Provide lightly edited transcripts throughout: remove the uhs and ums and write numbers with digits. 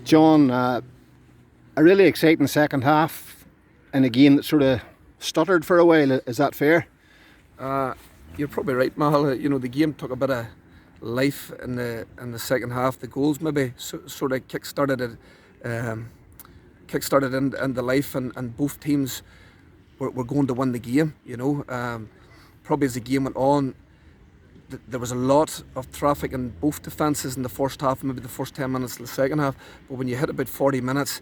John, a really exciting second half in a game that sort of stuttered for a while. Is that fair? You're probably right, Mahal. The game took a bit of life in the second half. The goals maybe sort of kick-started in the life, and both teams were going to win the game. Probably as the game went on, there was a lot of traffic in both defences in the first half, maybe the first 10 minutes of the second half. But when you hit about 40 minutes,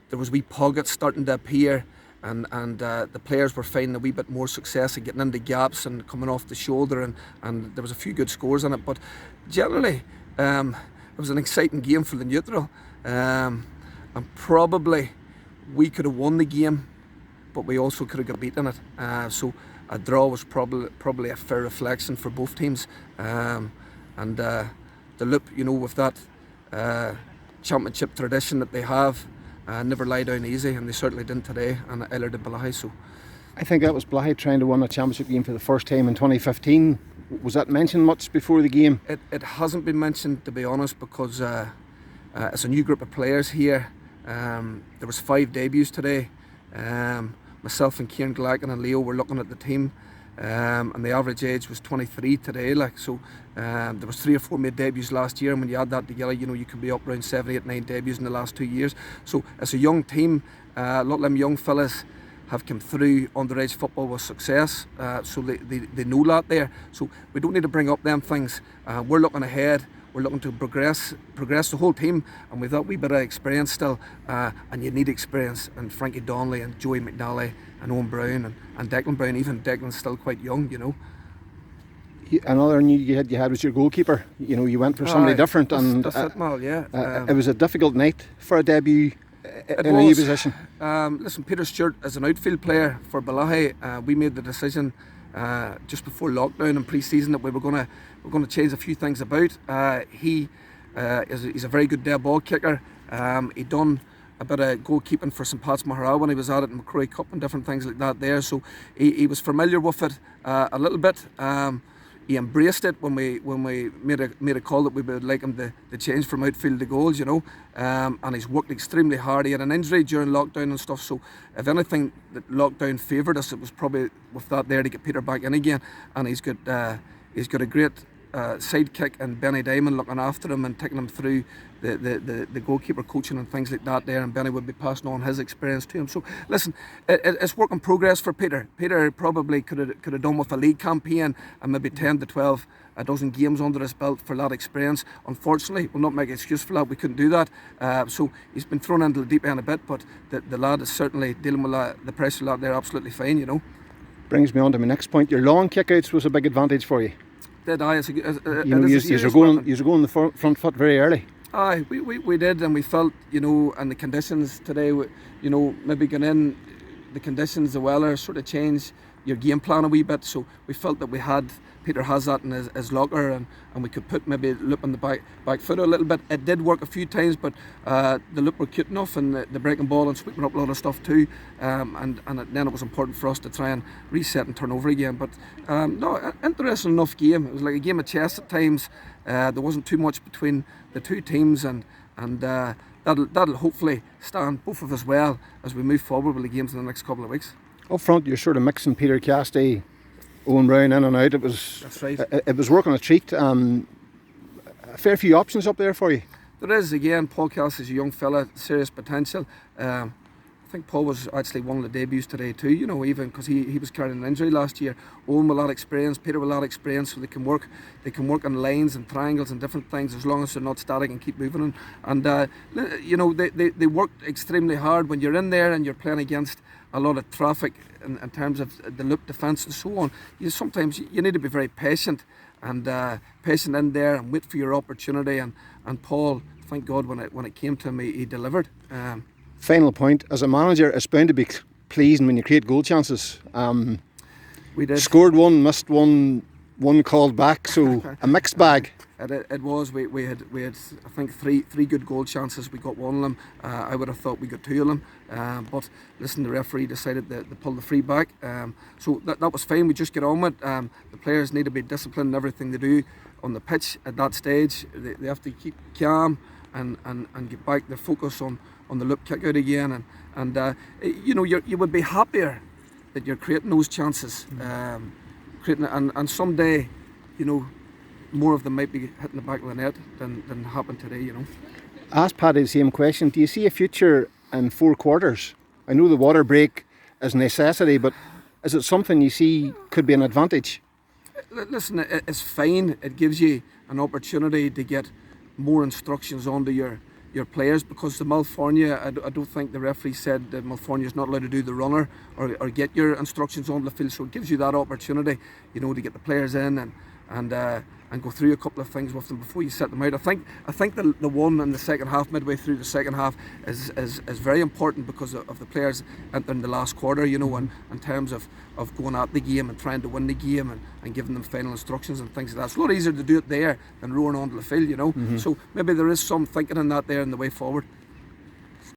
there was wee pockets starting to appear, and the players were finding a wee bit more success at getting into gaps and coming off the shoulder, and there was a few good scores in it. But generally, it was an exciting game for the neutral, and probably we could have won the game, but we also could have got beaten it. So a draw was probably a fair reflection for both teams, and the Loup, with that championship tradition that they have, never lie down easy, and they certainly didn't today, and either did Bellaghy. So I think that was Bellaghy trying to win a championship game for the first time in 2015. Was that mentioned much before the game? It hasn't been mentioned, to be honest, because it's a new group of players here. There was 5 debuts today. Myself and Kieran Glacken and Leo were looking at the team, and the average age was 23 today. There was 3 or 4 made debuts last year, and when you add that together, you could be up around 7, 8, 9 debuts in the last 2 years. So it's a young team. A lot of them young fellas have come through underage football with success, so they know that there. So we don't need to bring up them things. We're looking ahead. We're looking to progress the whole team, and with that wee bit of experience still, and you need experience, and Frankie Donnelly and Joey McNally and Owen Brown and Declan Brown. Even Declan's still quite young, Another new you had was your goalkeeper. You went for somebody different, and that's it, Mal, yeah. It was a difficult night for a debut in a new position. Listen, Peter Stewart is an outfield player for Bellaghy. We made the decision just before lockdown and pre-season that we're going to change a few things about. He's a very good dead ball kicker. He done a bit of goalkeeping for St Pat's Mahara when he was at it in McCrory Cup and different things like that there. So he was familiar with it a little bit. He embraced it when we made a call that we would like him to change from outfield to goals, and he's worked extremely hard. He had an injury during lockdown and stuff, so if anything that lockdown favoured us, it was probably with that there to get Peter back in again. And he's got a great sidekick and Benny Diamond looking after him and taking him through the goalkeeper coaching and things like that there, and Benny would be passing on his experience to him. So listen, it's work in progress for Peter. Peter probably could have done with a league campaign and maybe 10 to 12 a dozen games under his belt for that experience. Unfortunately, we'll not make an excuse for that, we couldn't do that. So he's been thrown into the deep end a bit, but the lad is certainly dealing with the pressure of that there absolutely fine, Brings me on to my next point. Your long kickouts was a big advantage for you. Did I? You're going the front foot very early. Aye, we did, and we felt, and the conditions today, maybe going in, the conditions, the weather sort of changed your game plan a wee bit, so we felt that Peter has that in his locker, and we could put maybe Loup on the back foot a little bit. It did work a few times, but the Loup were cute enough, and the breaking ball and sweeping up a lot of stuff too, and then it was important for us to try and reset and turn over again. But no, interesting enough game. It was like a game of chess at times. There wasn't too much between the two teams, and that'll hopefully stand both of us well as we move forward with the games in the next couple of weeks. Up front, you're sort of mixing Peter Casty, Owen Brown in and out. That's right. It was working a treat. A fair few options up there for you. There is, again. Paul Cassidy's a young fella, serious potential. I think Paul was actually one of the debuts today too, even because he was carrying an injury last year. Owen with a lot of experience, Peter with a lot of experience, so they can work on lines and triangles and different things as long as they're not static and keep moving. And they worked extremely hard. When you're in there and you're playing against a lot of traffic in terms of the Loup defence and so on, sometimes you need to be very patient and patient in there and wait for your opportunity. And Paul, thank God, when it came to him, he delivered. Final point, as a manager, it's bound to be pleasing when you create goal chances. We did. Scored one, missed one called back, so a mixed bag. It was. We had I think three good goal chances. We got one of them. I would have thought we got two of them. But listen, the referee decided to pull the free back. So that was fine. We just get on with it. The players need to be disciplined in everything they do on the pitch at that stage. They have to keep calm and get back the focus on the loop kick out again, and you know, you would be happier that you're creating those chances, creating, and someday, you know, more of them might be hitting the back of the net than happened today, you know. Ask Paddy the same question. Do you see a future in 4 quarters? I know the water break is a necessity, but is it something you see could be an advantage? Listen, it's fine. It gives you an opportunity to get more instructions onto your players, because the Malfornia, I don't think the referee said that Malfornia is not allowed to do the runner or get your instructions on the field, so it gives you that opportunity, you know, to get the players in and go through a couple of things with them before you set them out. I think the one in the second half, midway through the second half, is very important because of the players entering the last quarter, you know, and in terms of going at the game and trying to win the game and giving them final instructions and things like that. It's a lot easier to do it there than roaring onto the field, you know. So maybe there is some thinking in that there in the way forward.